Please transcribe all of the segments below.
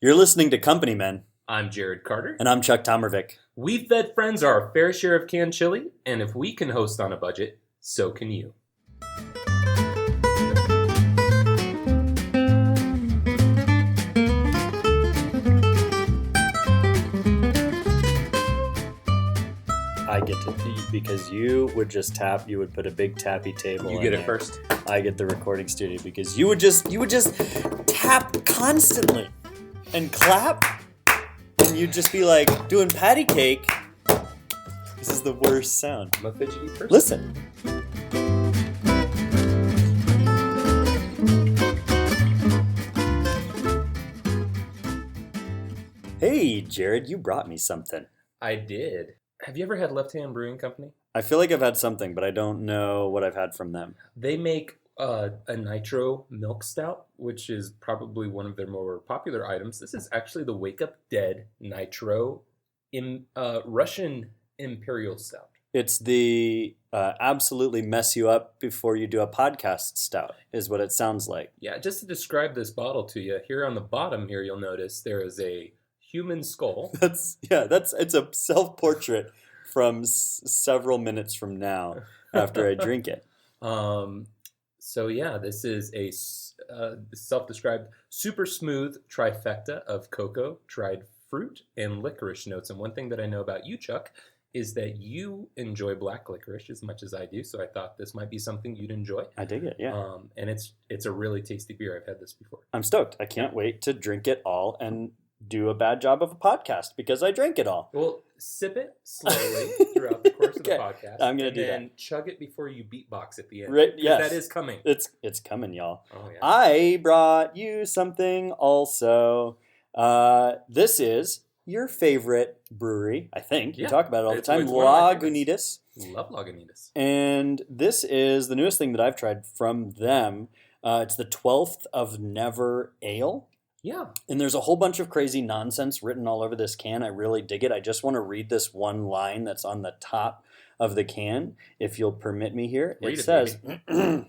You're listening to Company Men, I'm Jared Carter. and I'm Chuck Tomervik. We've fed friends our fair share of canned chili, and if we can host on a budget, so can you. I get to, because you would just tap, you would put a big tappy table. You get in it there. first. I get the recording studio because you would just tap constantly and clap, and you'd just be like doing patty cake. This is the worst sound. I'm a fidgety person. Listen. Hey, Jared, you brought me something. I did. Have you ever had Left Hand Brewing Company? I feel like I've had something, but I don't know what I've had from them. They make a Nitro milk stout, which is probably one of their more popular items. This is actually the Wake Up Dead Nitro Russian Imperial Stout. It's the absolutely mess you up before you do a podcast stout, is what it sounds like. Yeah, just to describe this bottle to you, here on the bottom here, you'll notice there is a human skull. It's a self-portrait from several minutes from now after I drink it. So yeah, this is a self-described super smooth trifecta of cocoa, dried fruit, and licorice notes. And one thing that I know about you, Chuck, is that you enjoy black licorice as much as I do. So I thought this might be something you'd enjoy. I dig it, yeah. And it's a really tasty beer. I've had this before. I'm stoked. I can't wait to drink it all and do a bad job of a podcast because I drank it all. Well, sip it slowly throughout the course of the podcast. I'm going to do that. And chug it before you beatbox at the end. Right, yes. That is coming. It's coming, y'all. Oh, yeah. I brought you something also. This is your favorite brewery, I think. You talk about it all the time. It's one of my Lagunitas. Love Lagunitas. And this is the newest thing that I've tried from them. It's the 12th of Never Ale. Yeah. And there's a whole bunch of crazy nonsense written all over this can. I really dig it. I just want to read this one line that's on the top of the can, if you'll permit me here. Read it says, baby.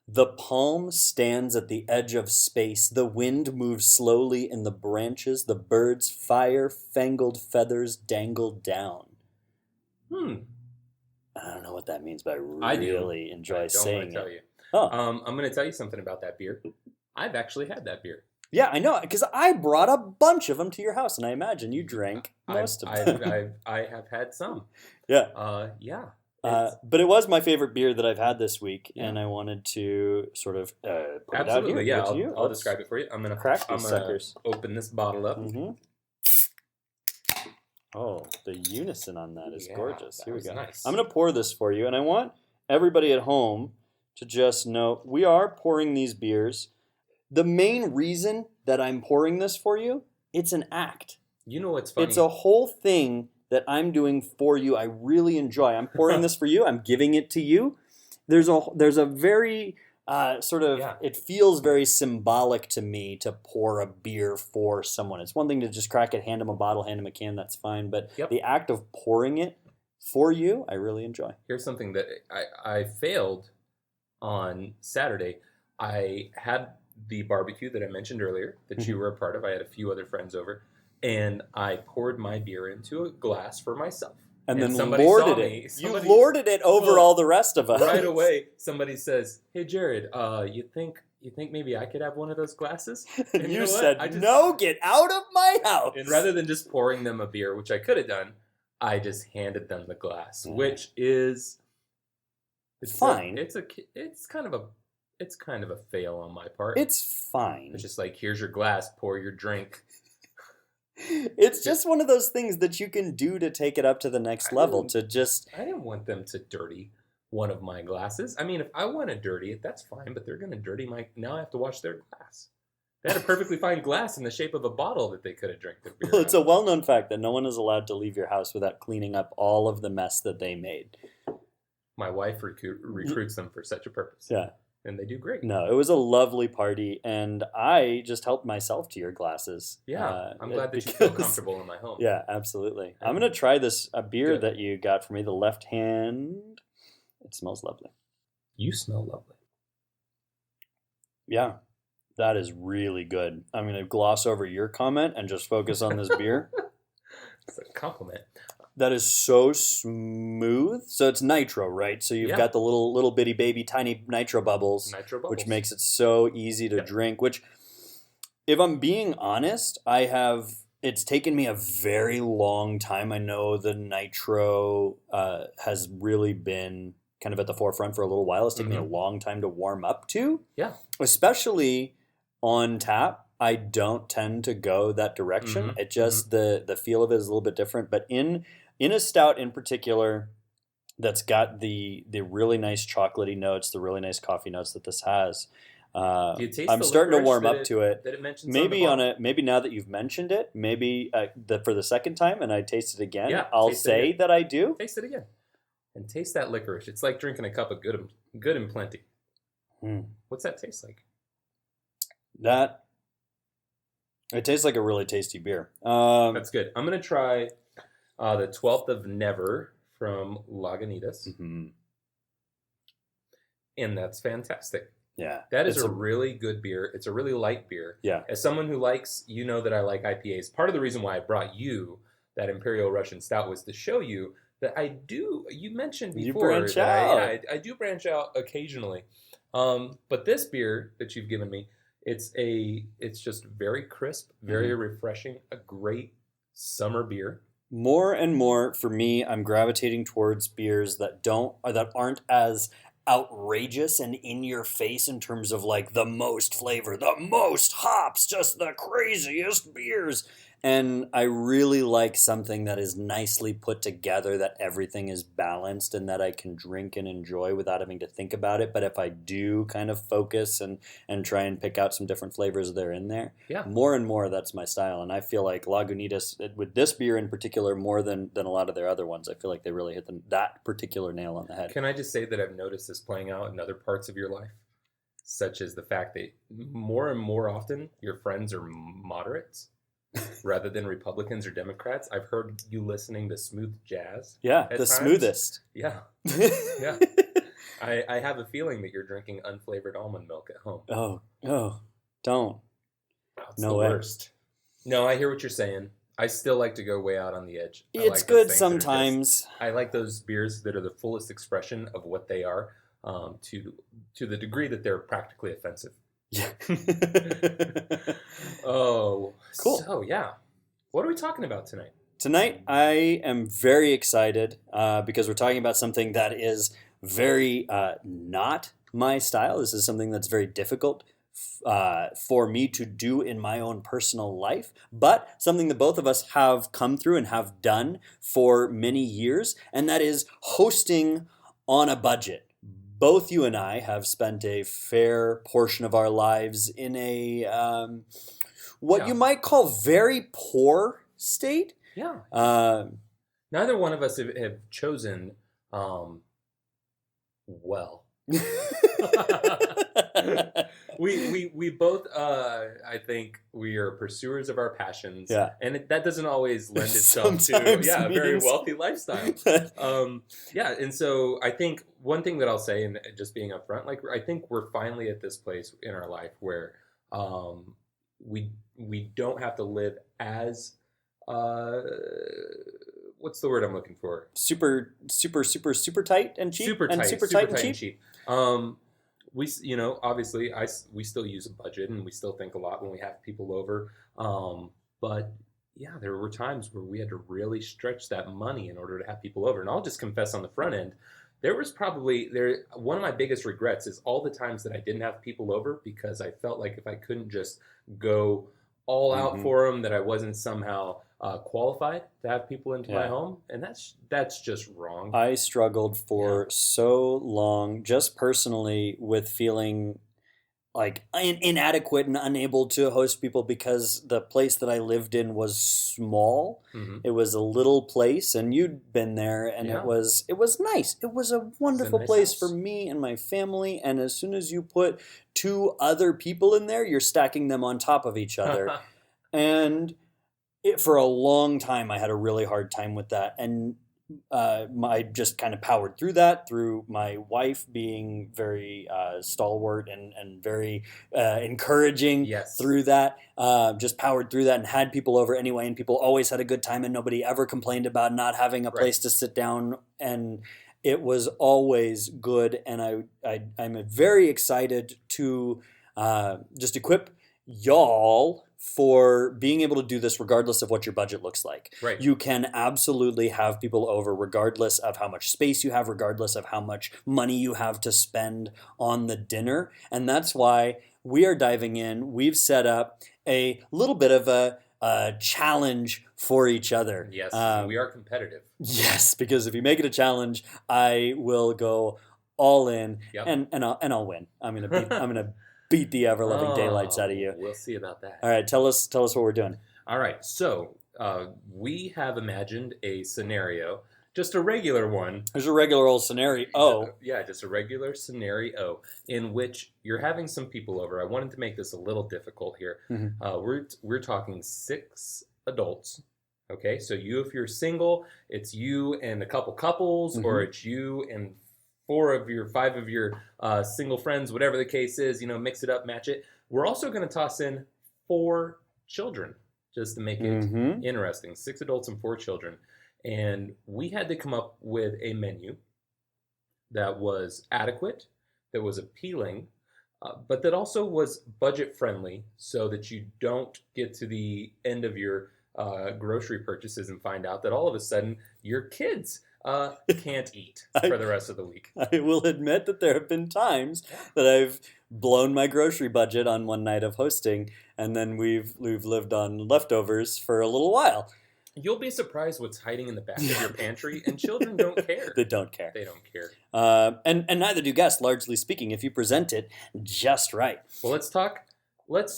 The palm stands at the edge of space. The wind moves slowly in the branches. The birds' fire-fangled feathers dangle down. I don't know what that means, but I really enjoy saying it. Tell you. Oh. I'm going to tell you something about that beer. I've actually had that beer. Yeah, I know, because I brought a bunch of them to your house, and I imagine you drank most of them. I have had some. Yeah. Yeah. But it was my favorite beer that I've had this week, and I wanted to sort of put absolutely, it out here. yeah. I'll describe it for you. I'm gonna crack these suckers. Open this bottle up. Mm-hmm. Oh, the unison on that is gorgeous. Here we go. Nice. I'm gonna pour this for you, and I want everybody at home to just know we are pouring these beers. The main reason that I'm pouring this for you, it's an act. You know what's funny? It's a whole thing that I'm doing for you. I really enjoy. I'm pouring this for you. I'm giving it to you. There's a very it feels very symbolic to me to pour a beer for someone. It's one thing to just crack it, hand them a bottle, hand them a can, that's fine. But the act of pouring it for you, I really enjoy. Here's something that I failed on Saturday. I had the barbecue that I mentioned earlier that you were a part of. I had a few other friends over, and I poured my beer into a glass for myself. And then lorded it. You lorded it over all the rest of us. Right away, somebody says, "Hey, Jared, you think maybe I could have one of those glasses?" And you said, "No, get out of my house." And rather than just pouring them a beer, which I could have done, I just handed them the glass, which is fine. It's kind of a fail on my part. It's fine. It's just like, here's your glass, pour your drink. It's just one of those things that you can do to take it up to the next level. I didn't want them to dirty one of my glasses. I mean, if I want to dirty it, that's fine, but they're going to dirty now I have to wash their glass. They had a perfectly fine glass in the shape of a bottle that they could have drank their beer Well, it's a well-known fact that no one is allowed to leave your house without cleaning up all of the mess that they made. My wife recruits them for such a purpose. Yeah. And they do great. No, it was a lovely party, and I just helped myself to your glasses. Yeah, I'm glad that you feel comfortable in my home. Yeah, absolutely. I'm going to try a beer that you got for me, the Left Hand. It smells lovely. You smell lovely. Yeah. That is really good. I'm going to gloss over your comment and just focus on this beer. It's a compliment. That is so smooth. So it's nitro, right? So you've got the little bitty baby tiny nitro bubbles, which makes it so easy to drink. Which, if I'm being honest, it's taken me a very long time. I know the nitro has really been kind of at the forefront for a little while. It's taken me a long time to warm up to. Yeah. Especially on tap. I don't tend to go that direction. It just the feel of it is a little bit different. But in a stout in particular, that's got the really nice chocolatey notes, the really nice coffee notes that this has. I'm starting to warm up to it. That it mentions maybe now that you've mentioned it, maybe for the second time, and I taste it again, Yeah, I'll say that I do. Taste it again, and taste that licorice. It's like drinking a cup of good and plenty. What's that taste like? It tastes like a really tasty beer. That's good. I'm gonna try the 12th of Never from Lagunitas, and that's fantastic. Yeah, that is a really good beer. It's a really light beer. Yeah. As someone who likes, that I like IPAs. Part of the reason why I brought you that Imperial Russian Stout was to show you that I do. You mentioned before you branch out. I do branch out occasionally. But this beer that you've given me, it's just very crisp, very refreshing, a great summer beer. More and more for me, I'm gravitating towards beers that aren't as outrageous and in your face in terms of like the most flavor, the most hops, just the craziest beers. And I really like something that is nicely put together, that everything is balanced and that I can drink and enjoy without having to think about it. But if I do kind of focus and try and pick out some different flavors that are in there, more and more that's my style. And I feel like Lagunitas, with this beer in particular, more than a lot of their other ones, I feel like they really hit that particular nail on the head. Can I just say that I've noticed this playing out in other parts of your life? Such as the fact that more and more often your friends are moderates rather than Republicans or Democrats. I've heard you listening to smooth jazz. Yeah, the times. Smoothest. Yeah. Yeah. I have a feeling that you're drinking unflavored almond milk at home. Oh, don't. It's the worst. No, I hear what you're saying. I still like to go way out on the edge. It's good sometimes. I like those beers that are the fullest expression of what they are, to the degree that they're practically offensive. Yeah. Oh, cool. So, yeah. What are we talking about tonight? Tonight, I am very excited because we're talking about something that is very not my style. This is something that's very difficult for me to do in my own personal life, but something that both of us have come through and have done for many years, and that is hosting on a budget. Both you and I have spent a fair portion of our lives in a you might call very poor state. Yeah. Neither one of us have chosen well. we both I think we are pursuers of our passions. Yeah. And that doesn't always lend itself to a very wealthy lifestyle. Yeah, and so I think one thing that I'll say, and just being upfront, like I think we're finally at this place in our life where we don't have to live as what's the word I'm looking for? Super tight and cheap. Super tight and cheap. We, obviously, we still use a budget and we still think a lot when we have people over. But yeah, there were times where we had to really stretch that money in order to have people over. And I'll just confess on the front end, there was one of my biggest regrets is all the times that I didn't have people over because I felt like if I couldn't just go all out for them, that I wasn't somehow qualified to have people into my home, and that's just wrong. I struggled for so long, just personally, with feeling like inadequate and unable to host people because the place that I lived in was small. It was a little place, and you'd been there, and it was nice. It was a wonderful place for me and my family. And as soon as you put two other people in there, you're stacking them on top of each other, and for a long time, I had a really hard time with that. And I just kind of powered through that, through my wife being very stalwart and very encouraging through that. Just powered through that and had people over anyway, and people always had a good time, and nobody ever complained about not having a place to sit down, and it was always good. And I'm very excited to just equip y'all for being able to do this regardless of what your budget looks like. Right. You can absolutely have people over regardless of how much space you have, regardless of how much money you have to spend on the dinner. And that's why we are diving in. We've set up a little bit of a challenge for each other. Yes, we are competitive. Yes, because if you make it a challenge, I will go all in, and I'll win. I'm gonna beat the ever-loving daylights out of you. We'll see about that. All right, tell us what we're doing. All right, so we have imagined a scenario, just a regular one. There's a regular old scenario. Just a regular scenario in which you're having some people over. I wanted to make this a little difficult here. Mm-hmm. We're talking 6 adults. Okay, so if you're single, it's you and a couple couples, or it's you and 5 of your single friends, whatever the case is, mix it up, match it. We're also going to toss in 4 children just to make it interesting. 6 adults and 4 children. And we had to come up with a menu that was adequate, that was appealing, but that also was budget friendly, so that you don't get to the end of your grocery purchases and find out that all of a sudden your kids can't eat for the rest of the week. I will admit that there have been times that I've blown my grocery budget on one night of hosting, and then we've lived on leftovers for a little while. You'll be surprised what's hiding in the back of your pantry, and children don't care. They don't care. They don't care. And neither do guests, largely speaking, if you present it just right. Well, let's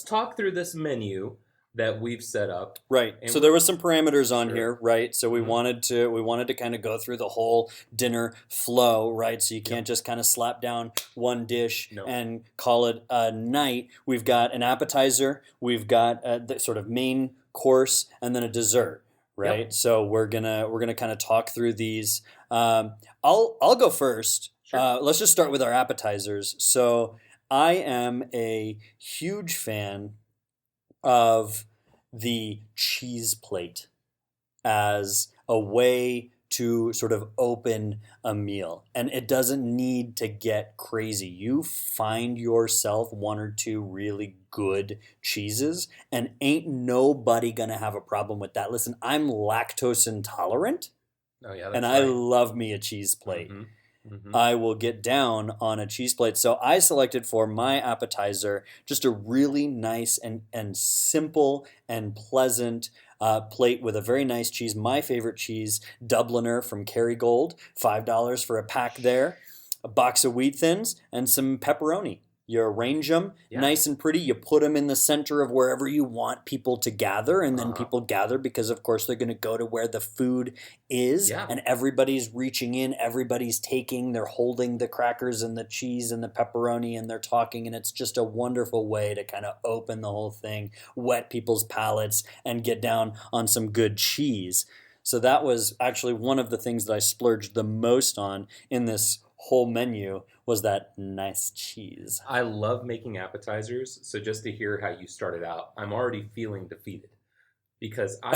talk through this menu that we've set up. Right. So there was some parameters on here, right? So we wanted to kind of go through the whole dinner flow, right? So you can't just kind of slap down one dish and call it a night. We've got an appetizer, we've got the sort of main course, and then a dessert, right? Yep. So we're gonna kind of talk through these. I'll go first. Sure. Let's just start with our appetizers. So I am a huge fan of the cheese plate as a way to sort of open a meal. And it doesn't need to get crazy. You find yourself 1 or 2 really good cheeses, and ain't nobody gonna have a problem with that. Listen, I'm lactose intolerant, and I love me a cheese plate. I will get down on a cheese plate. So I selected for my appetizer just a really nice and simple and pleasant plate with a very nice cheese. My favorite cheese, Dubliner from Kerrygold, $5 for a pack there. A box of wheat thins and some pepperoni. You arrange them nice and pretty. You put them in the center of wherever you want people to gather, and then people gather because, of course, they're going to go to where the food is, and everybody's reaching in, everybody's taking, they're holding the crackers and the cheese and the pepperoni, and they're talking, and it's just a wonderful way to kind of open the whole thing, wet people's palates, and get down on some good cheese. So that was actually one of the things that I splurged the most on in this whole menu, was that nice cheese. I love making appetizers, so just to hear how you started out, I'm already feeling defeated. Because I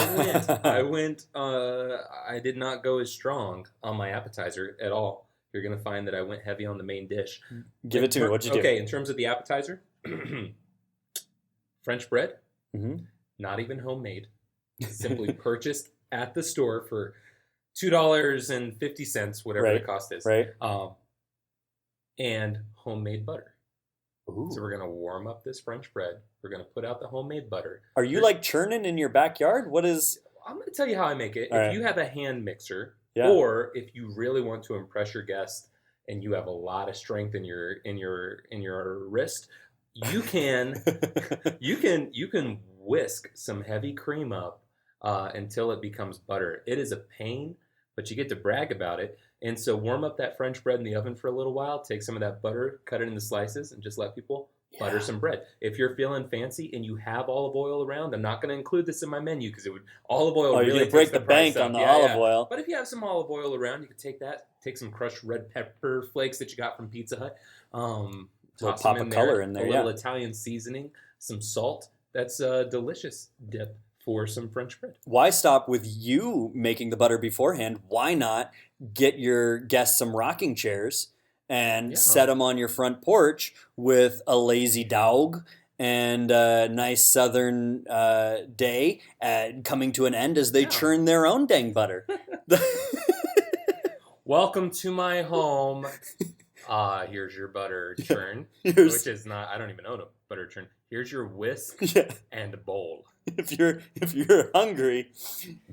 did not go as strong on my appetizer at all. You're going to find that I went heavy on the main dish. Give it to me. What'd you do? Okay, in terms of the appetizer, French bread, not even homemade, simply purchased at the store for $2.50, whatever the cost is. Right. And homemade butter. Ooh. So we're going to warm up this French bread. We're going to put out the homemade butter. Are you like churning in your backyard? What is... I'm going to tell you how I make it. All if right. you have a hand mixer, or if you really want to impress your guest and you have a lot of strength in your wrist, you can whisk some heavy cream up until it becomes butter. It is a pain, but you get to brag about it. And so warm up that French bread in the oven for a little while, take some of that butter, cut it into slices, and just let people butter some bread. If you're feeling fancy and you have olive oil around, I'm not going to include this in my menu because olive oil really you're gonna break the bank on the olive oil. But if you have some olive oil around, you can take some crushed red pepper flakes that you got from Pizza Hut. Toss pop them of color in there, a little Italian seasoning, some salt. That's a delicious dip for some French bread. Why stop with you making the butter beforehand? Why not get your guests some rocking chairs and set them on your front porch with a lazy dog and a nice southern day coming to an end as they churn their own dang butter? Welcome to my home. Here's your butter churn, which is not, I don't even own a butter churn. Here's your whisk and bowl. If you're hungry,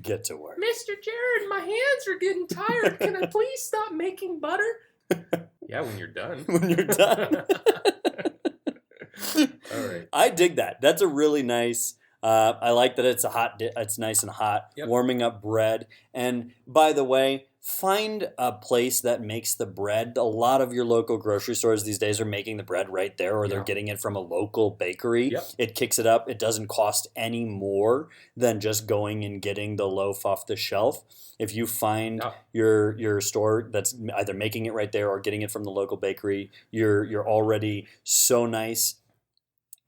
get to work. Mr. Jared, my hands are getting tired. Can I please stop making butter? Yeah, when you're done. When you're done. All right. I dig that. That's a really nice. I like that it's it's nice and hot, warming up bread. And by the way, find a place that makes the bread. A lot of your local grocery stores these days are making the bread right there, or they're getting it from a local bakery. It kicks it up. It doesn't cost any more than just going and getting the loaf off the shelf. If you find your store that's either making it right there or getting it from the local bakery, you're already so nice.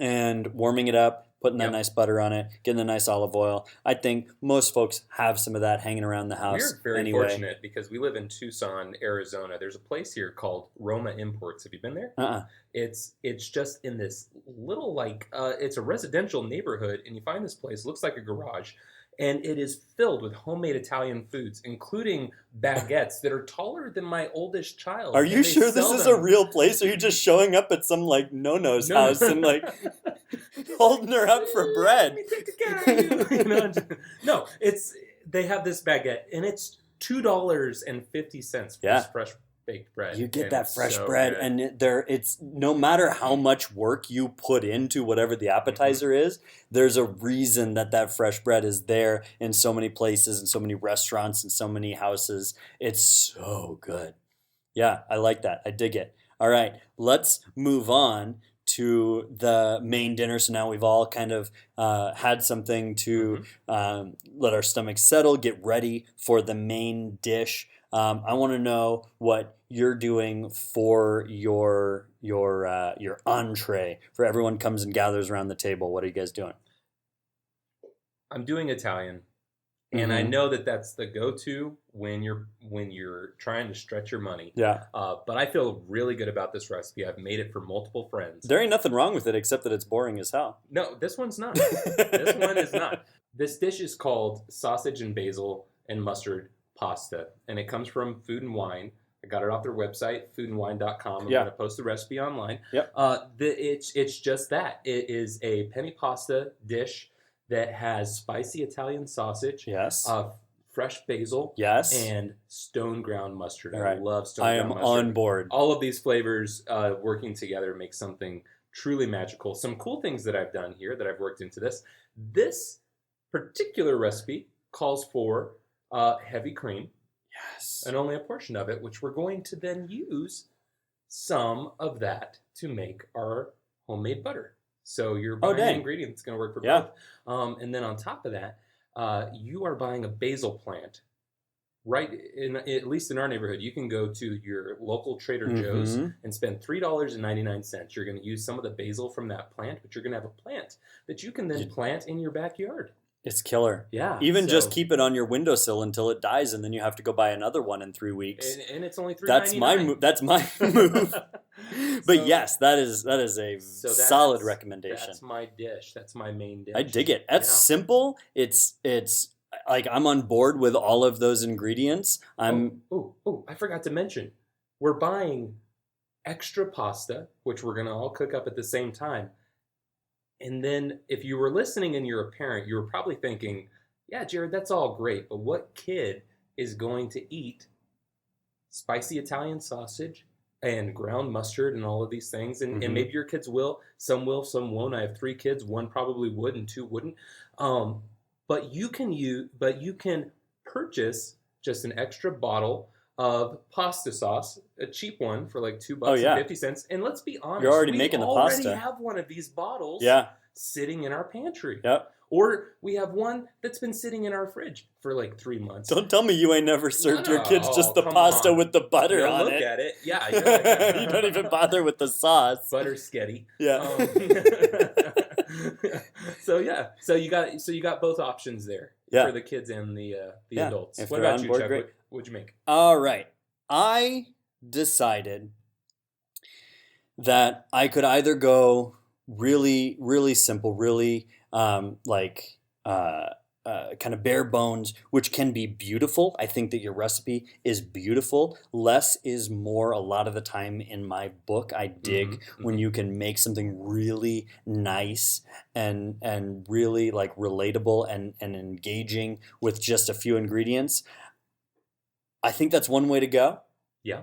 And warming it up, putting that nice butter on it, getting the nice olive oil. I think most folks have some of that hanging around the house. We're very fortunate because we live in Tucson, Arizona. There's a place here called Roma Imports. Have you been there? It's just in this little it's a residential neighborhood, and you find this place. It looks like a garage. And it is filled with homemade Italian foods, including baguettes that are taller than my oldest child. Are you sure this is a real place? Or are you just showing up at some no-no's house and holding her up for bread? Let me take the guy. No, they have this baguette, and it's $2.50 for this fresh baked bread. You get that fresh bread, and it's no matter how much work you put into whatever the appetizer is, there's a reason that fresh bread is there in so many places and so many restaurants and so many houses. It's so good. Yeah, I like that. I dig it. All right, let's move on to the main dinner. So now we've all kind of had something to let our stomachs settle, get ready for the main dish. I want to know what you're doing for your entree. For everyone comes and gathers around the table. What are you guys doing? I'm doing Italian, and I know that's the go-to when you're trying to stretch your money. Yeah. But I feel really good about this recipe. I've made it for multiple friends. There ain't nothing wrong with it except that it's boring as hell. No, this one's not. This one is not. This dish is called sausage and basil and mustard pasta, and it comes from Food and Wine. I got it off their website, foodandwine.com. I'm going to post the recipe online. Yep. It's just that. It is a penne pasta dish that has spicy Italian sausage, fresh basil, and stone ground mustard. Right. I love stone ground mustard. I am on board. All of these flavors working together make something truly magical. Some cool things that I've done here that I've worked into this. This particular recipe calls for heavy cream. Yes. And only a portion of it, which we're going to then use some of that to make our homemade butter. So you're buying an ingredient that's going to work for both. And then on top of that, you are buying a basil plant. Right, at least in our neighborhood, you can go to your local Trader Joe's and spend $3.99. You're going to use some of the basil from that plant, but you're going to have a plant that you can then plant in your backyard. It's killer. Yeah. Even just keep it on your windowsill until it dies, and then you have to go buy another one in 3 weeks. And it's only $3.99. That's my move. But yes, that is a solid recommendation. That's my dish. That's my main dish. I dig it. That's simple. It's like I'm on board with all of those ingredients. I forgot to mention, we're buying extra pasta, which we're going to all cook up at the same time. And then if you were listening and you're a parent, you were probably thinking, yeah, Jared, that's all great, but what kid is going to eat spicy Italian sausage and ground mustard and all of these things? And maybe your kids will, some won't. I have 3 kids. 1 probably would and 2 wouldn't. But you can purchase just an extra bottle of pasta sauce, a cheap one for like $2 Oh, yeah. and 50 cents. And let's be honest, You're already we making the already pasta. have one of these bottles sitting in our pantry. Yep. Or we have one that's been sitting in our fridge for like 3 months. Don't tell me you ain't never served your kids just the come pasta on. with the butter You'll on look it. at it. Yeah. You're like, You don't even bother with the sauce. butter sketty. Yeah. So you got both options there for the kids and the adults. If What they're about on you, board, Chuck? great. What'd you make? All right. I decided that I could either go really, really simple, really kind of bare bones, which can be beautiful. I think that your recipe is beautiful. Less is more a lot of the time in my book. I dig when you can make something really nice and really like relatable and engaging with just a few ingredients. I think that's one way to go. Yeah.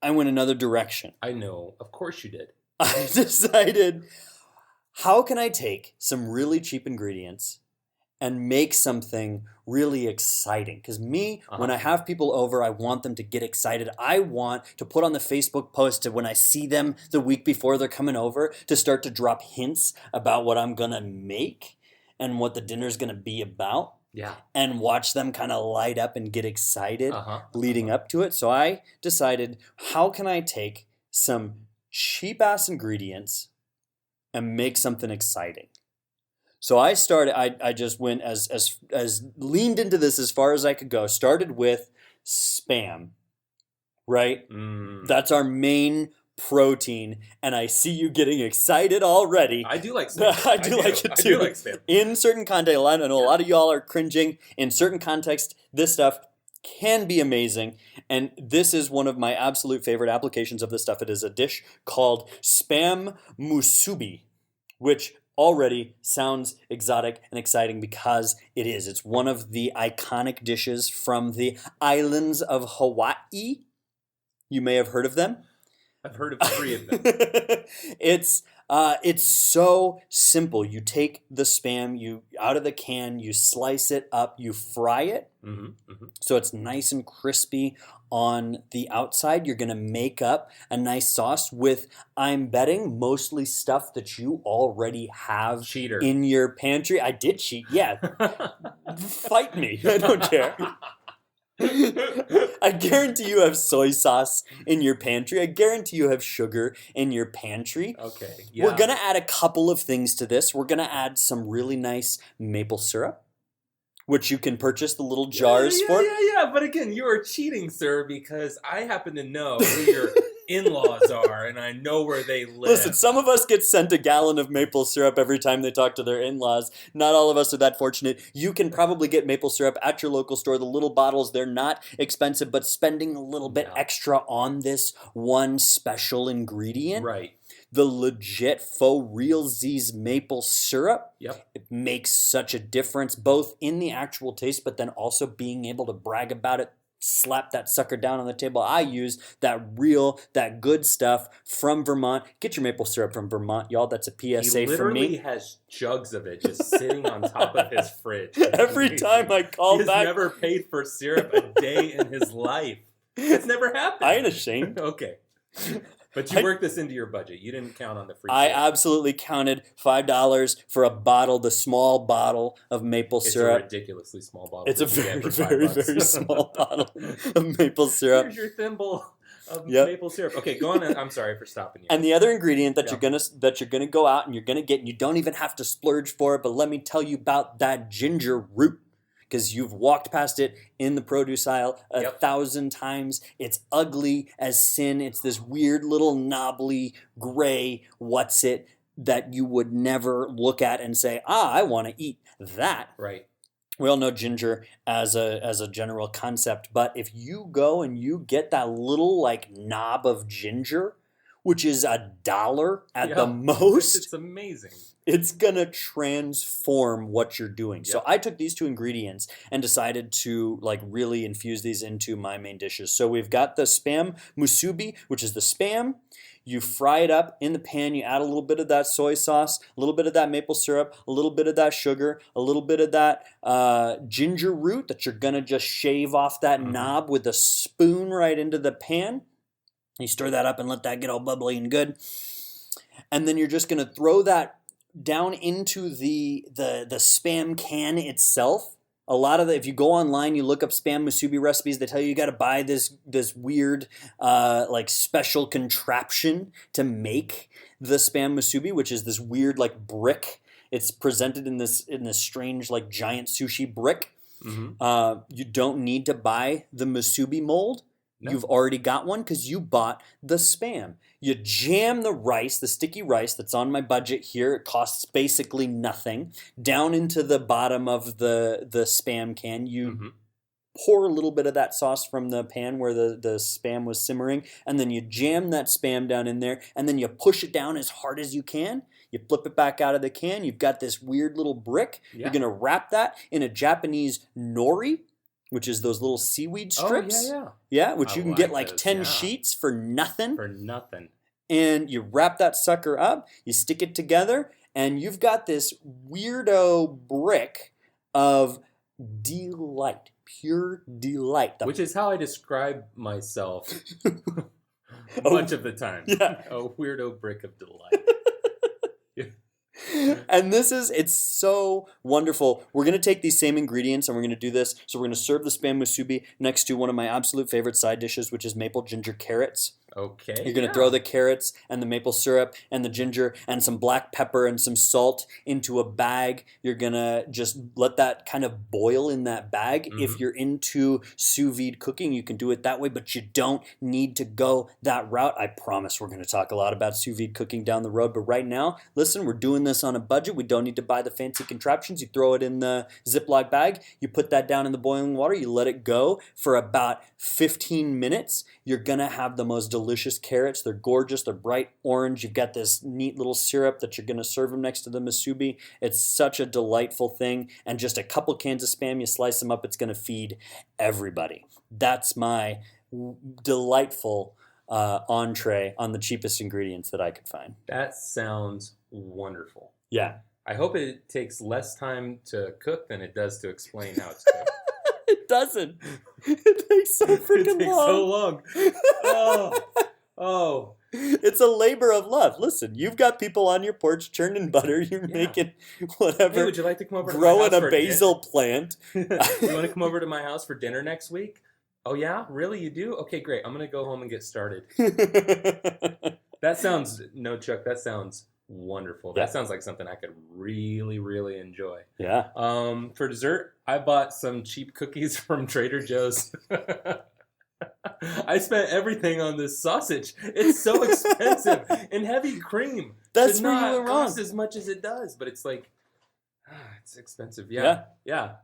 I went another direction. I know. Of course you did. I decided, how can I take some really cheap ingredients and make something really exciting? Because when I have people over, I want them to get excited. I want to put on the Facebook post when I see them the week before they're coming over to start to drop hints about what I'm going to make and what the dinner's going to be about. Yeah. And watch them kind of light up and get excited leading up to it. So I decided, how can I take some cheap-ass ingredients and make something exciting? So I started, I just went as leaned into this as far as I could go. Started with Spam, right? That's our main protein, and I see you getting excited already. I do like Spam. I do like it too. I do like Spam. In certain context, I know a lot of y'all are cringing. In certain context, this stuff can be amazing, and this is one of my absolute favorite applications of this stuff. It is a dish called Spam Musubi, which already sounds exotic and exciting because it is. It's one of the iconic dishes from the islands of Hawaii. You may have heard of them. I've heard of 3 of them. It's so simple. You take the Spam, out of the can, you slice it up, you fry it, so it's nice and crispy on the outside. You're going to make up a nice sauce with, I'm betting, mostly stuff that you already have in your pantry. I did cheat, yeah. Fight me. I don't care. I guarantee you have soy sauce in your pantry. I guarantee you have sugar in your pantry. Okay, yeah. We're going to add a couple of things to this. We're going to add some really nice maple syrup, which you can purchase the little jars for. Yeah. But again, you are cheating, sir, because I happen to know who your in-laws are, and I know where they live. Listen, some of us get sent a gallon of maple syrup every time they talk to their in-laws. Not all of us are that fortunate. You can probably get maple syrup at your local store. The little bottles, they're not expensive, but spending a little bit extra on this one special ingredient. Right. The legit faux real Z's maple syrup. Yep. It makes such a difference, both in the actual taste, but then also being able to brag about it, slap that sucker down on the table. I use that good stuff from Vermont. Get your maple syrup from Vermont, y'all. That's a PSA from me. He literally has jugs of it just sitting on top of his fridge. Every time I call back. He's never paid for syrup a day in his life. It's never happened. I ain't ashamed. Okay. But you worked this into your budget. You didn't count on the free I syrup. absolutely counted $5 for a bottle, the small bottle of maple syrup. It's a ridiculously small bottle. It's a very, very, very small bottle of maple syrup. Here's your thimble of maple syrup. Okay, go on. I'm sorry for stopping you. And the other ingredient that you're gonna go out and you're gonna get, and you don't even have to splurge for it, but let me tell you about that ginger root. Because you've walked past it in the produce aisle 1,000 times. It's ugly as sin. It's this weird little knobbly gray what's it that you would never look at and say, I want to eat that. Right. We all know ginger as a general concept, but if you go and you get that little like knob of ginger, which is $1 at the most. It's amazing. It's going to transform what you're doing. Yep. So I took these 2 ingredients and decided to like really infuse these into my main dishes. So we've got the Spam Musubi, which is the Spam. You fry it up in the pan. You add a little bit of that soy sauce, a little bit of that maple syrup, a little bit of that sugar, a little bit of that ginger root that you're going to just shave off that knob with a spoon right into the pan. You stir that up and let that get all bubbly and good. And then you're just going to throw that down into the Spam can itself. A lot of if you go online, you look up Spam Musubi recipes, they tell you got to buy this weird like special contraption to make the Spam Musubi, which is this weird like brick. It's presented in this strange like giant sushi brick. You don't need to buy the Musubi mold. No. You've already got one because you bought the Spam. You jam the rice, the sticky rice that's on my budget here. It costs basically nothing. Down into the bottom of the Spam can. You pour a little bit of that sauce from the pan where the Spam was simmering. And then you jam that Spam down in there. And then you push it down as hard as you can. You flip it back out of the can. You've got this weird little brick. Yeah. You're going to wrap that in a Japanese nori, which is those little seaweed strips. Yeah, which you can get like 10 sheets for nothing. And you wrap that sucker up, you stick it together, and you've got this weirdo brick of delight, pure delight. Which is how I describe myself much of the time. Yeah. A weirdo brick of delight. And it's so wonderful. We're going to take these same ingredients and we're going to do this. So we're going to serve the Spam Musubi next to one of my absolute favorite side dishes, which is maple ginger carrots. Okay. You're going to throw the carrots and the maple syrup and the ginger and some black pepper and some salt into a bag. You're going to just let that kind of boil in that bag. If you're into sous vide cooking, you can do it that way, but you don't need to go that route. I promise we're going to talk a lot about sous vide cooking down the road, but right now, listen, we're doing this on a budget. We don't need to buy the fancy contraptions. You throw it in the Ziploc bag. You put that down in the boiling water. You let it go for about 15 minutes. You're going to have the most delicious carrots. They're gorgeous. They're bright orange. You've got this neat little syrup that you're going to serve them next to the Musubi. It's such a delightful thing. And just a couple cans of Spam, you slice them up, it's going to feed everybody. That's my delightful entree on the cheapest ingredients that I could find. That sounds wonderful. Yeah. I hope it takes less time to cook than it does to explain how it's cooked. It doesn't. It takes so freaking long. It takes so long. Oh. It's a labor of love. Listen, you've got people on your porch churning butter. You're making whatever. Hey, would you like to come over to growing my house a basil plant? You want to come over to my house for dinner next week? Oh, yeah? Really? You do? Okay, great. I'm going to go home and get started. That sounds wonderful. That sounds like something I could really, really enjoy. Yeah. For dessert, I bought some cheap cookies from Trader Joe's. I spent everything on this sausage. It's so expensive and heavy cream. That's where you were wrong. Cost as much as it does, but it's like it's expensive. Yeah.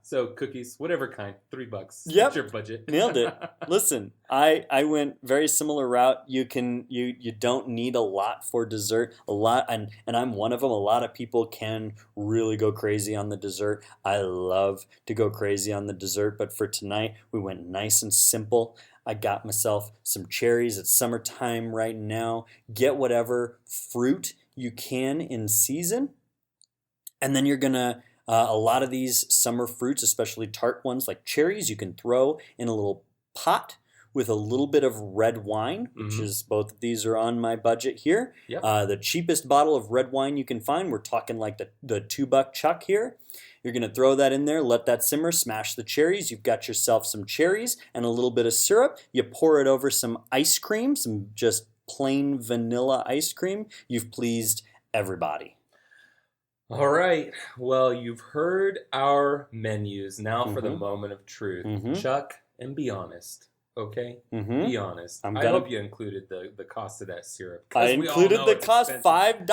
So cookies, whatever kind, $3. Yep. That's your budget. Nailed it. Listen, I went very similar route. You don't need a lot for dessert. A lot, and I'm one of them. A lot of people can really go crazy on the dessert. I love to go crazy on the dessert, but for tonight, we went nice and simple. I got myself some cherries. It's summertime right now. Get whatever fruit you can in season. And then you're going to, a lot of these summer fruits, especially tart ones like cherries, you can throw in a little pot with a little bit of red wine, which is both of these are on my budget here. Yep. The cheapest bottle of red wine you can find, we're talking like the $2 chuck here. You're going to throw that in there, let that simmer, smash the cherries. You've got yourself some cherries and a little bit of syrup. You pour it over some ice cream, some just plain vanilla ice cream. You've pleased everybody. All right. Well, you've heard our menus. Now for the moment of truth. Chuck, and be honest. Okay? Be honest. I hope you included the cost of that syrup. I included the cost, $5.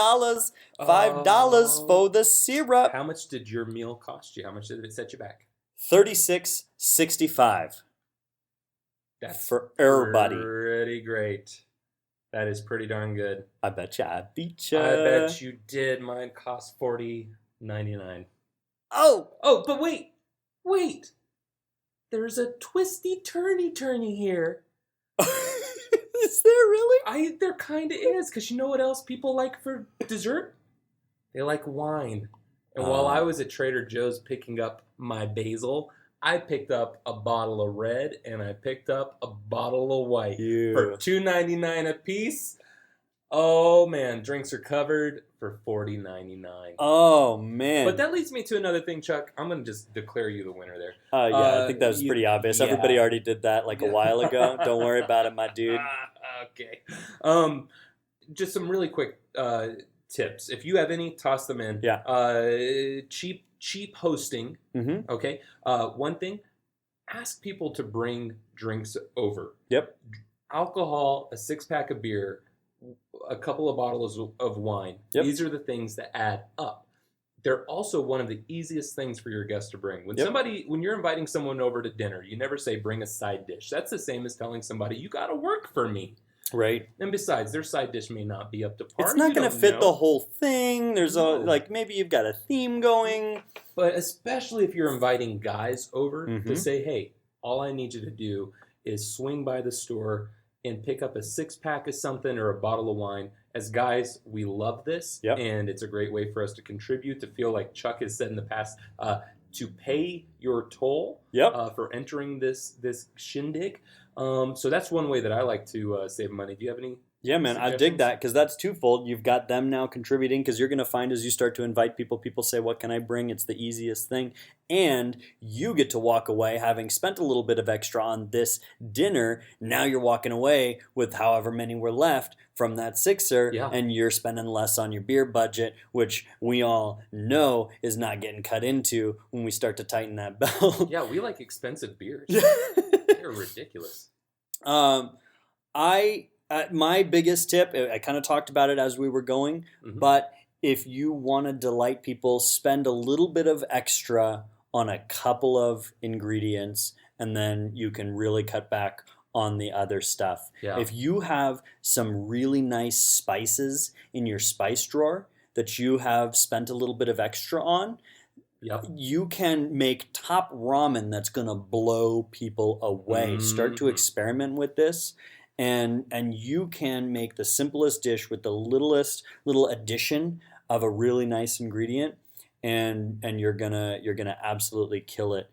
$5 for the syrup. How much did your meal cost you? How much did it set you back? $36.65. That's for everybody. Pretty great. That is pretty darn good. I bet you I beat you. I bet you did. Mine cost $40.99. Oh, but wait. There's a twisty turny here. Is there really? There kind of is, because you know what else people like for dessert? They like wine. And while I was at Trader Joe's picking up my basil, I picked up a bottle of red and I picked up a bottle of white for $2.99 a piece. Oh man, drinks are covered for $40.99. Oh man! But that leads me to another thing, Chuck. I'm gonna just declare you the winner there. Yeah, I think that was pretty obvious. Yeah. Everybody already did that like a while ago. Don't worry about it, my dude. Okay. Just some really quick tips. If you have any, toss them in. Yeah. Cheap hosting. Mm-hmm. Okay. One thing, ask people to bring drinks over. Yep. Alcohol, a 6-pack of beer, a couple of bottles of wine. Yep. These are the things that add up. They're also one of the easiest things for your guests to bring. When you're inviting someone over to dinner, you never say bring a side dish. That's the same as telling somebody you got to work for me. Right. And besides, their side dish may not be up to par. It's not going to fit the whole thing. There's maybe you've got a theme going. But especially if you're inviting guys over to say, hey, all I need you to do is swing by the store and pick up a 6-pack of something or a bottle of wine. As guys, we love this, and it's a great way for us to contribute, to feel like Chuck has said in the past, to pay your toll for entering this shindig. So that's one way that I like to save money. Do you have any? Yeah, man, I dig that, because that's twofold. You've got them now contributing, because you're going to find as you start to invite people say, what can I bring? It's the easiest thing. And you get to walk away having spent a little bit of extra on this dinner. Now you're walking away with however many were left from that sixer, and you're spending less on your beer budget, which we all know is not getting cut into when we start to tighten that belt. Yeah, we like expensive beers. They're ridiculous. My biggest tip, I kind of talked about it as we were going, but if you want to delight people, spend a little bit of extra on a couple of ingredients, and then you can really cut back on the other stuff. Yeah. If you have some really nice spices in your spice drawer that you have spent a little bit of extra on, you can make top ramen that's going to blow people away. Start to experiment with this. And you can make the simplest dish with the littlest little addition of a really nice ingredient, and you're gonna absolutely kill it,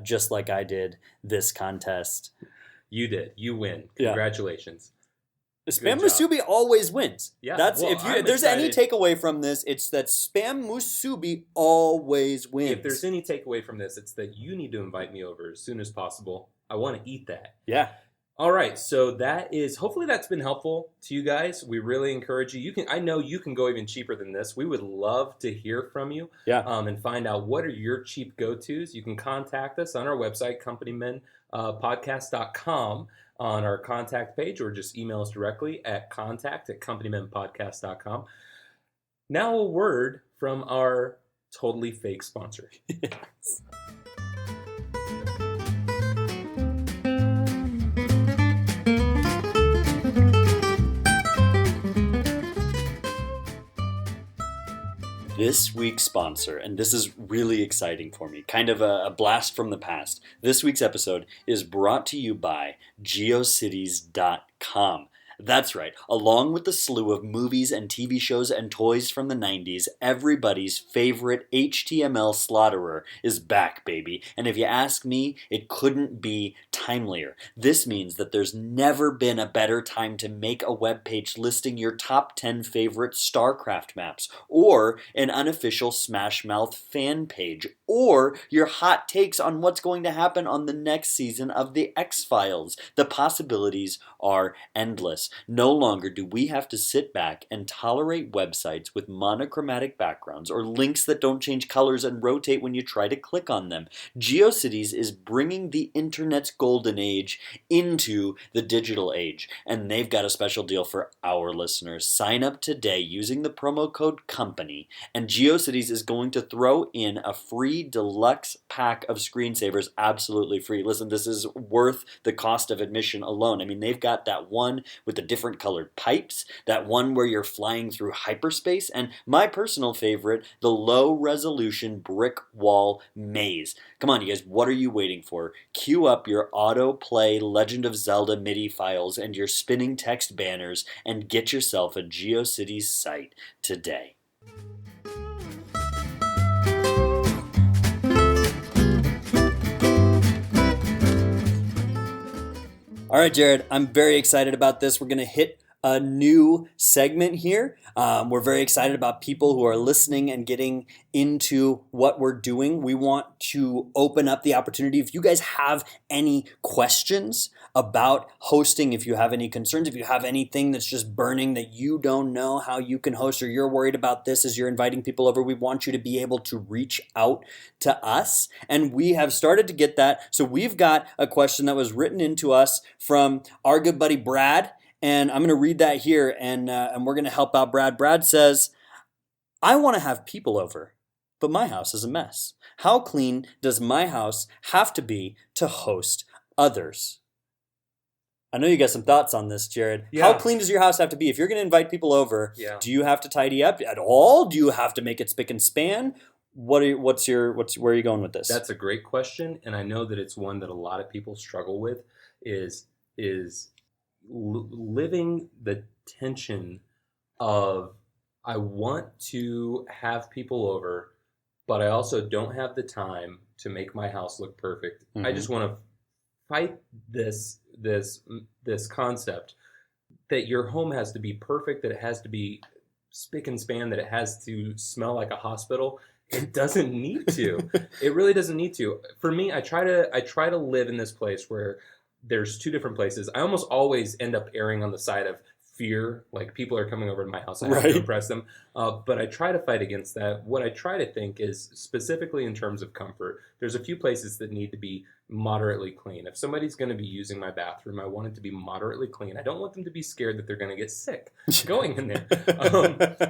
just like I did this contest. You did. You win. Congratulations. Spam Musubi always wins. Yeah. That's if there's any takeaway from this, it's that Spam Musubi always wins. If there's any takeaway from this, it's that you need to invite me over as soon as possible. I want to eat that. Yeah. All right, so hopefully that's been helpful to you guys. We really encourage you. I know you can go even cheaper than this. We would love to hear from you and find out what are your cheap go-tos. You can contact us on our website, companymenpodcast.com, on our contact page, or just email us directly at contact@companymenpodcast.com. Now a word from our totally fake sponsor. Yes. This week's sponsor, and this is really exciting for me, kind of a blast from the past. This week's episode is brought to you by geocities.com. That's right, along with the slew of movies and TV shows and toys from the 90s, everybody's favorite HTML slaughterer is back, baby. And if you ask me, it couldn't be timelier. This means that there's never been a better time to make a web page listing your top 10 favorite StarCraft maps, or an unofficial Smash Mouth fan page, or your hot takes on what's going to happen on the next season of The X-Files. The possibilities are endless. No longer do we have to sit back and tolerate websites with monochromatic backgrounds or links that don't change colors and rotate when you try to click on them. GeoCities is bringing the internet's golden age into the digital age, and they've got a special deal for our listeners. Sign up today using the promo code COMPANY, and GeoCities is going to throw in a free deluxe pack of screensavers, absolutely free. Listen, this is worth the cost of admission alone. I mean, they've got that one with with the different colored pipes, that one where you're flying through hyperspace, and my personal favorite, the low resolution brick wall maze. Come on, you guys, what are you waiting for? Cue up your autoplay Legend of Zelda MIDI files and your spinning text banners and get yourself a GeoCities site today. All right, Jared, I'm very excited about this. We're going to hit a new segment here. We're very excited about people who are listening and getting into what we're doing. We want to open up the opportunity. If you guys have any questions about hosting, if you have any concerns, if you have anything that's just burning that you don't know how you can host, or you're worried about this as you're inviting people over, we want you to be able to reach out to us. And we have started to get that. So we've got a question that was written into us from our good buddy Brad. And I'm going to read that here, and we're going to help out Brad. Brad says, I want to have people over, but my house is a mess. How clean does my house have to be to host others? I know you got some thoughts on this, Jared. Yeah. How clean does your house have to be? If you're going to invite people over, do you have to tidy up at all? Do you have to make it spick and span? Where are you going with this? That's a great question, and I know that it's one that a lot of people struggle with, is living the tension of, I want to have people over, but I also don't have the time to make my house look perfect. Mm-hmm. I just want to fight this concept that your home has to be perfect, that it has to be spick and span, that it has to smell like a hospital. It doesn't need to. It really doesn't need to. For me, I try to live in this place where there's two different places. I almost always end up erring on the side of fear, like people are coming over to my house, I have to impress them. But I try to fight against that. What I try to think is specifically in terms of comfort. There's a few places that need to be moderately clean. If somebody's going to be using my bathroom, I want it to be moderately clean. I don't want them to be scared that they're going to get sick going in there.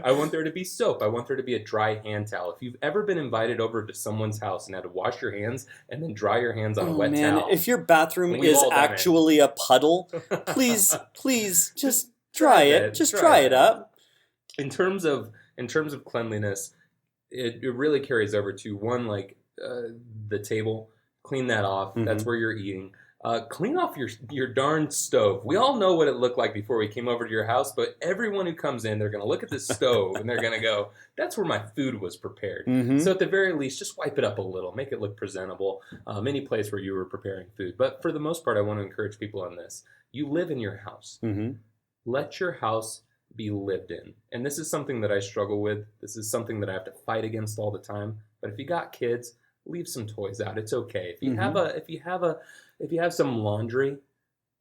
I want there to be soap. I want there to be a dry hand towel. If you've ever been invited over to someone's house and had to wash your hands and then dry your hands on a wet towel. If your bathroom is actually a puddle, please just try it. Just try it up. In terms of cleanliness, it really carries over to one, like the table. Clean that off. Mm-hmm. That's where you're eating. Clean off your darn stove. We all know what it looked like before we came over to your house, but everyone who comes in, they're going to look at this stove and they're going to go, that's where my food was prepared. Mm-hmm. So at the very least, just wipe it up a little. Make it look presentable. Any place where you were preparing food. But for the most part, I want to encourage people on this. You live in your house. Mm-hmm. Let your house be lived in. And this is something that I struggle with. This is something that I have to fight against all the time. But if you got kids, leave some toys out. It's okay. If you have some laundry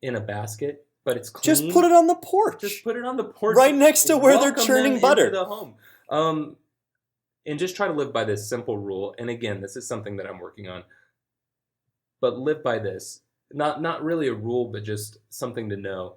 in a basket, but it's clean, just put it on the porch. Just put it on the porch, right next to where they're churning butter. Into the home. And just try to live by this simple rule. And again, this is something that I'm working on. But live by this. Not really a rule, but just something to know.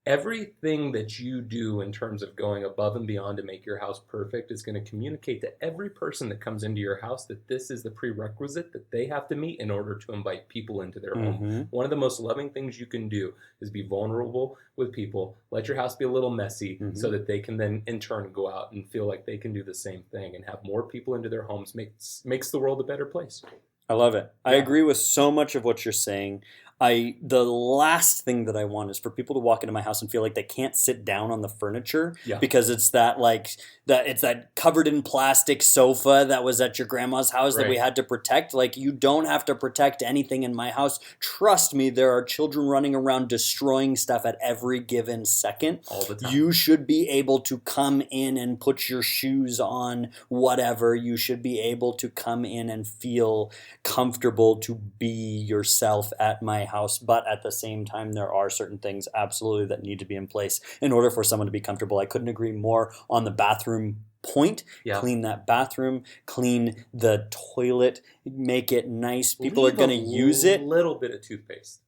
Everything that you do in terms of going above and beyond to make your house perfect is going to communicate to every person that comes into your house that this is the prerequisite that they have to meet in order to invite people into their home. One of the most loving things you can do is be vulnerable with people. Let your house be a little messy so that they can then in turn go out and feel like they can do the same thing and have more people into their homes makes the world a better place. I love it. Yeah. I agree with so much of what you're saying. The last thing that I want is for people to walk into my house and feel like they can't sit down on the furniture because it's that covered in plastic sofa that was at your grandma's house that we had to protect. Like, you don't have to protect anything in my house. Trust me, there are children running around destroying stuff at every given second. All the time. You should be able to come in and put your shoes on, whatever. You should be able to come in and feel comfortable to be yourself at my house, but at the same time, there are certain things absolutely that need to be in place in order for someone to be comfortable. I couldn't agree more on the bathroom point. Yeah. Clean that bathroom, clean the toilet, make it nice. People are going to use it. A little bit of toothpaste.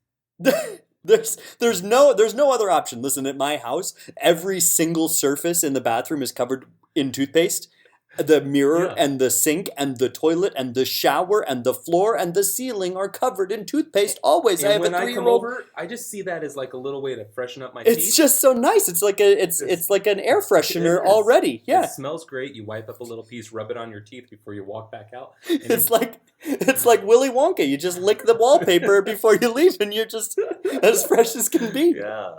There's no other option. Listen, at my house, every single surface in the bathroom is covered in toothpaste. The mirror and the sink and the toilet and the shower and the floor and the ceiling are covered in toothpaste always. And I have when a 3-year-old. I come over, I just see that as like a little way to freshen up my teeth. It's just so nice. It's like it's like an air freshener already. Yeah. It smells great. You wipe up a little piece, rub it on your teeth before you walk back out. It's like Willy Wonka. You just lick the wallpaper before you leave, and you're just as fresh as can be. Yeah.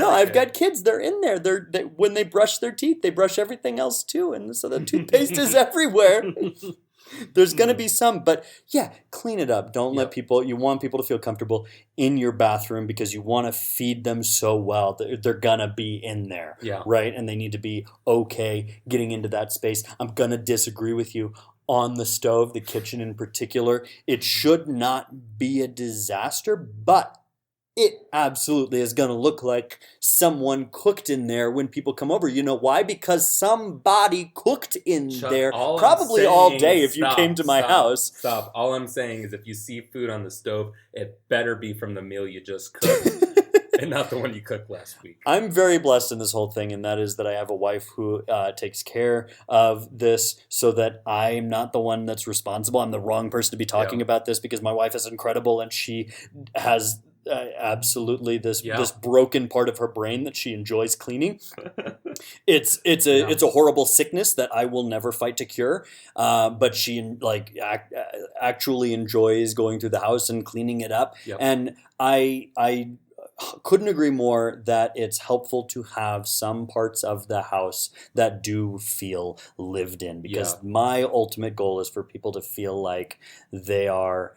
I've got kids. They're in there. They when they brush their teeth, they brush everything else too, and so the toothpaste is everywhere. There's going to be some, but yeah, clean it up. Don't let people. You want people to feel comfortable in your bathroom because you want to feed them so well that they're gonna be in there, right? And they need to be okay getting into that space. I'm gonna disagree with you. On the stove, the kitchen in particular, it should not be a disaster, but it absolutely is going to look like someone cooked in there when people come over. You know why? Because somebody cooked in there probably all day if you came to my house. Stop. All I'm saying is if you see food on the stove, it better be from the meal you just cooked. And not the one you cooked last week. I'm very blessed in this whole thing, and that is that I have a wife who takes care of this so that I'm not the one that's responsible. I'm the wrong person to be talking about this because my wife is incredible, and she has absolutely this broken part of her brain that she enjoys cleaning. It's a horrible sickness that I will never fight to cure, but she actually enjoys going through the house and cleaning it up, and I couldn't agree more that it's helpful to have some parts of the house that do feel lived in, because my ultimate goal is for people to feel like they are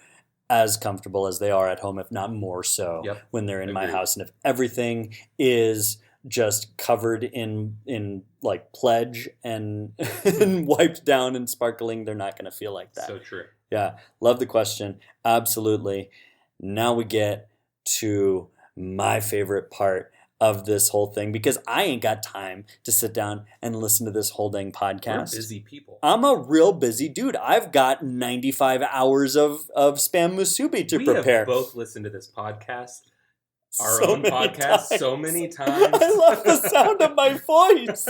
as comfortable as they are at home, if not more so, when they're in my house. And if everything is just covered in like pledge and wiped down and sparkling, they're not going to feel like that. So true. Yeah. Love the question. Absolutely. Now we get to my favorite part of this whole thing, because I ain't got time to sit down and listen to this whole dang podcast. We're busy people. I'm a real busy dude. I've got 95 hours of spam musubi to prepare. We have both listened to this podcast, our own podcast, so many times. I love the sound of my voice.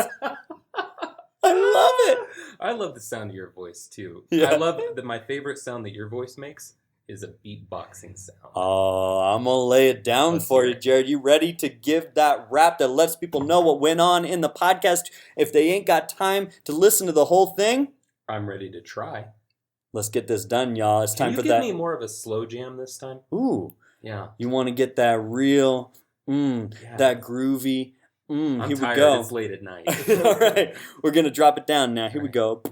I love it. I love the sound of your voice too. Yeah. I love my favorite sound that your voice makes is a beatboxing sound. Oh, I'm going to lay it down for you, Jared. You ready to give that rap that lets people know what went on in the podcast if they ain't got time to listen to the whole thing? I'm ready to try. Let's get this done, y'all. It's time for that. Can you give me more of a slow jam this time? Ooh. Yeah. You want to get that real, that groovy. I'm here tired. We go. It's late at night. All right. We're going to drop it down now. Here we go.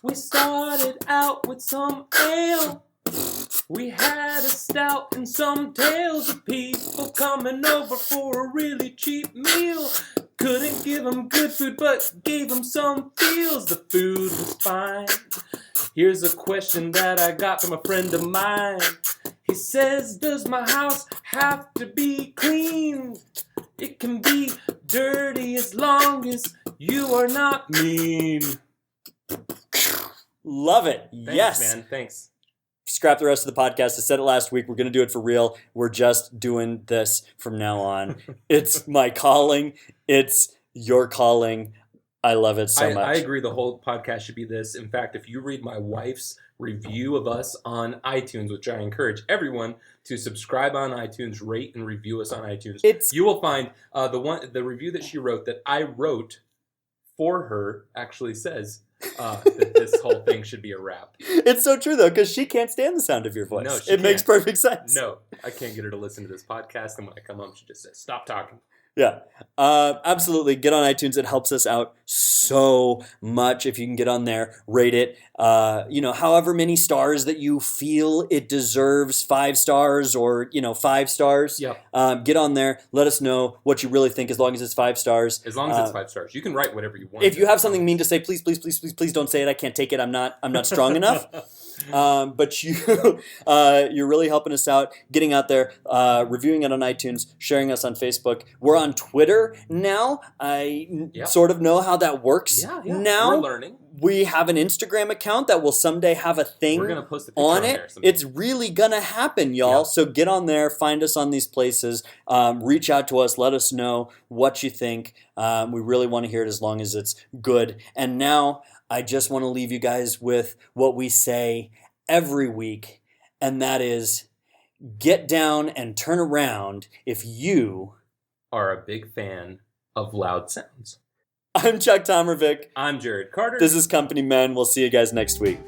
We started out with some ale. We had a stout and some tales of people coming over for a really cheap meal. Couldn't give them good food, but gave them some feels. The food was fine. Here's a question that I got from a friend of mine. He says, does my house have to be clean? It can be dirty as long as you are not mean. Love it. Thanks, yes. Man. Thanks. Scrap the rest of the podcast. I said it last week. We're going to do it for real. We're just doing this from now on. It's my calling. It's your calling. I love it so much. I agree. The whole podcast should be this. In fact, if you read my wife's review of us on iTunes, which I encourage everyone to subscribe on iTunes, rate and review us on iTunes, you will find the review that she wrote that I wrote for her actually says that this whole thing should be a wrap. It's so true, though, because she can't stand the sound of your voice. No, it makes perfect sense. No, I can't get her to listen to this podcast, and when I come home, she just says, stop talking. Yeah, absolutely. Get on iTunes. It helps us out so much. If you can get on there, rate it. However many stars that you feel it deserves, 5 stars or 5 stars. Yep. Get on there. Let us know what you really think. As long as it's 5 stars. As long as it's 5 stars, you can write whatever you want. If you have something mean to say, please don't say it. I can't take it. I'm not strong enough. But you're really helping us out, getting out there, reviewing it on iTunes, sharing us on Facebook. We're on Twitter now. I sort of know how that works now. We're learning. We have an Instagram account that will someday have a thing We're gonna post a picture on on it. there someday. It's really going to happen, y'all. Yeah. So get on there, find us on these places, reach out to us, let us know what you think. We really want to hear it as long as it's good. And now I just want to leave you guys with what we say every week, and that is get down and turn around if you are a big fan of loud sounds. I'm Chuck Tomervik. I'm Jared Carter. This is Company Men. We'll see you guys next week.